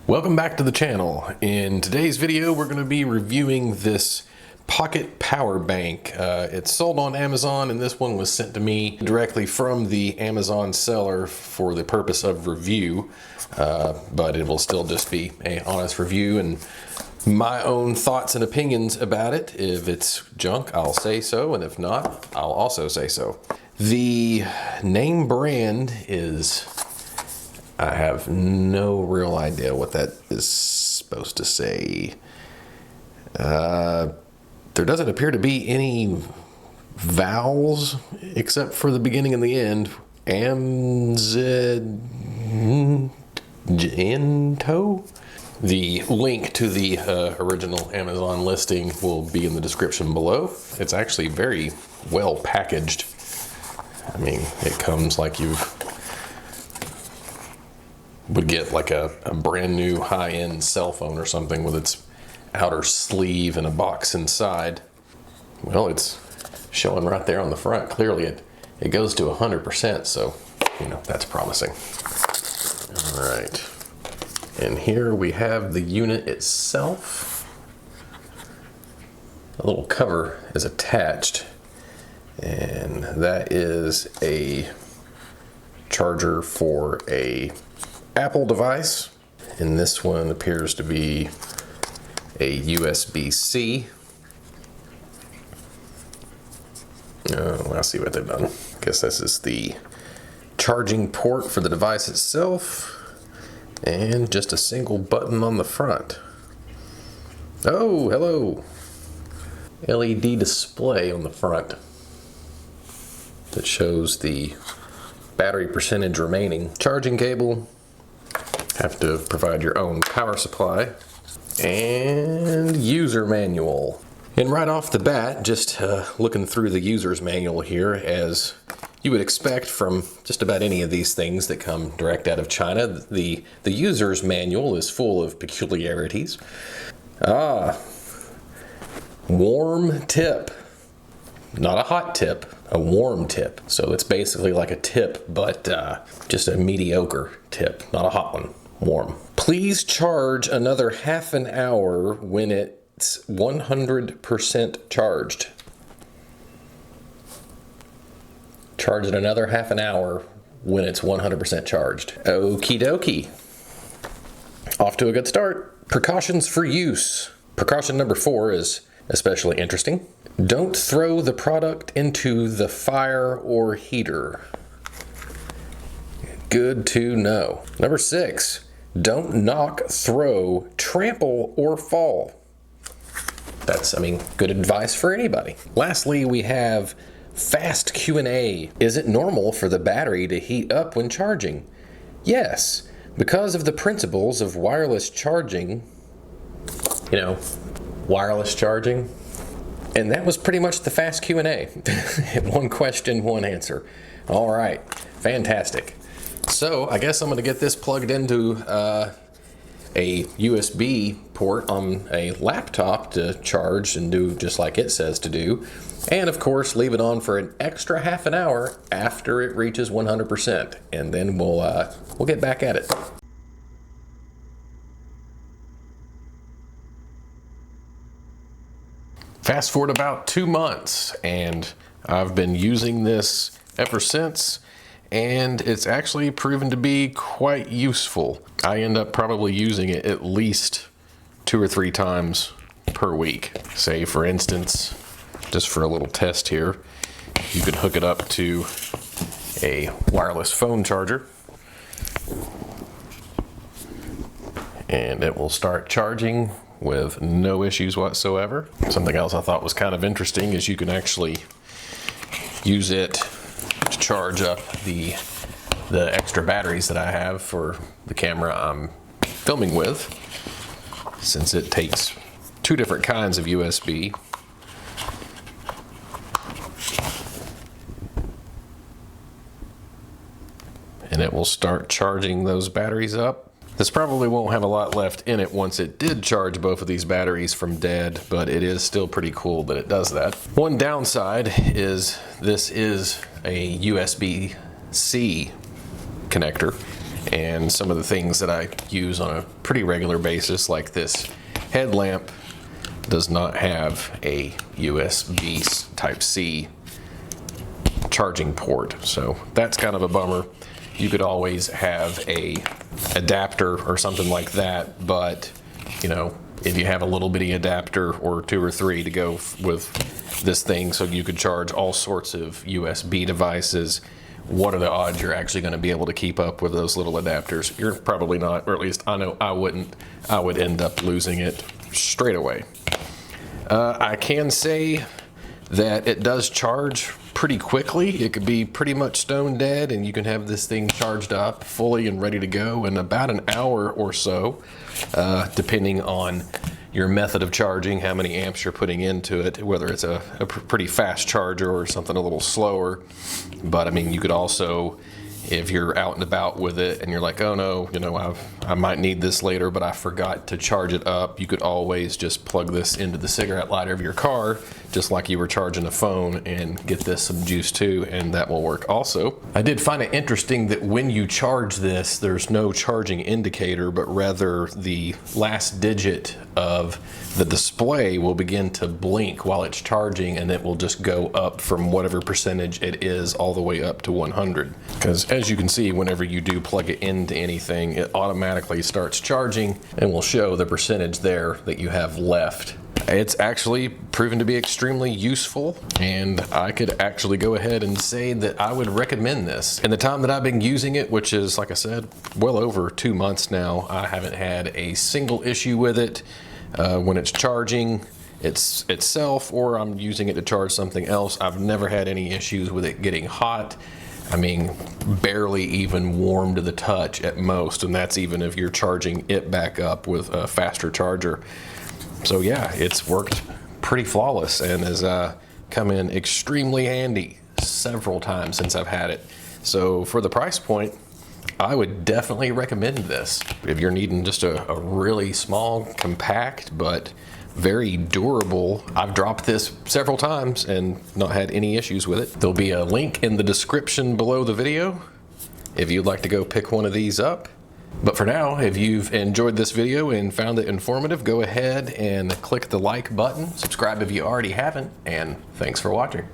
Welcome back to the channel. In today's video we're going to be reviewing this Pocket Power Bank. It's sold on Amazon, and this one was sent to me directly from the Amazon seller for the purpose of review, but it will still just be an honest review and my own thoughts and opinions about it. If it's junk, I'll say so, and if not, I'll also say so. The name brand is, I have no real idea what that is supposed to say. There doesn't appear to be any vowels except for the beginning and the end. Aimenzunto. The link to the original Amazon listing will be in the description below. It's actually very well packaged. I mean, it comes like you would get like a brand new high-end cell phone or something with its outer sleeve and a box inside. Well, it's showing right there on the front. Clearly it goes to 100%, so you know that's promising. All right. And here we have the unit itself. A little cover is attached, and that is a charger for a Apple device. And this one appears to be a USB-C. Oh, I see what they've done. I guess this is the charging port for the device itself, and just a single button on the front. Oh, hello. LED display on the front that shows the battery percentage remaining. Charging cable. Have to provide your own power supply. And user manual. And right off the bat, just looking through the user's manual here, as you would expect from just about any of these things that come direct out of China, the user's manual is full of peculiarities. Warm tip. Not a hot tip, a warm tip. So it's basically like a tip, but just a mediocre tip, not a hot one, warm. Please charge another half an hour when it's 100% charged. Charge it another half an hour when it's 100% charged. Okie dokie. Off to a good start. Precautions for use. Precaution number 4 is especially interesting. Don't throw the product into the fire or heater. Good to know. Number 6, don't knock, throw, trample, or fall. That's, good advice for anybody. Lastly, we have fast Q&A. Is it normal for the battery to heat up when charging? Yes, because of the principles of wireless charging. Wireless charging. And that was pretty much the fast Q&A. One question, one answer. All right, fantastic. So I guess I'm gonna get this plugged into a USB port on a laptop to charge and do just like it says to do. And of course, leave it on for an extra half an hour after it reaches 100%. And then we'll get back at it. Fast forward about 2 months, and I've been using this ever since, and it's actually proven to be quite useful. I end up probably using it at least 2 or 3 times per week. Say, for instance, just for a little test here, you can hook it up to a wireless phone charger, and it will start charging with no issues whatsoever. Something else I thought was kind of interesting is you can actually use it to charge up the extra batteries that I have for the camera I'm filming with, since it takes 2 different kinds of USB. And it will start charging those batteries up. This probably won't have a lot left in it once it did charge both of these batteries from dead, but it is still pretty cool that it does that. One downside is this is a USB-C connector, And some of the things that I use on a pretty regular basis, like this headlamp, does not have a USB Type-C charging port, so that's kind of a bummer. You could always have a adapter or something like that, but you know, if you have a little bitty adapter or 2 or 3 to go with this thing, so you could charge all sorts of USB devices, what are the odds you're actually going to be able to keep up with those little adapters? You're probably not, or at least I know I wouldn't. I would end up losing it straight away. I can say that it does charge pretty quickly. It could be pretty much stone dead, and you can have this thing charged up fully and ready to go in about an hour or so, depending on your method of charging, how many amps you're putting into it, whether it's a pretty fast charger or something a little slower. But I mean, you could also, if you're out and about with it and you're like, oh no, you know, I might need this later, but I forgot to charge it up, you could always just plug this into the cigarette lighter of your car, just like you were charging a phone, and get this some juice too, and that will work also. I did find it interesting that when you charge this, there's no charging indicator, but rather the last digit of the display will begin to blink while it's charging, and it will just go up from whatever percentage it is all the way up to 100. Because as you can see, whenever you do plug it into anything, it automatically starts charging and will show the percentage there that you have left. It's actually proven to be extremely useful, and I could actually go ahead and say that I would recommend this. In the time that I've been using it, which is, like I said, well over 2 months now, I haven't had a single issue with it. When it's charging itself, or I'm using it to charge something else, I've never had any issues with it getting hot. I mean, barely even warm to the touch at most, and that's even if you're charging it back up with a faster charger. So yeah, it's worked pretty flawless and has come in extremely handy several times since I've had it. So for the price point, I would definitely recommend this. If you're needing just a really small, compact, but very durable, I've dropped this several times and not had any issues with it. There'll be a link in the description below the video if you'd like to go pick one of these up. But for now, if you've enjoyed this video and found it informative, go ahead and click the like button, subscribe if you already haven't, and thanks for watching.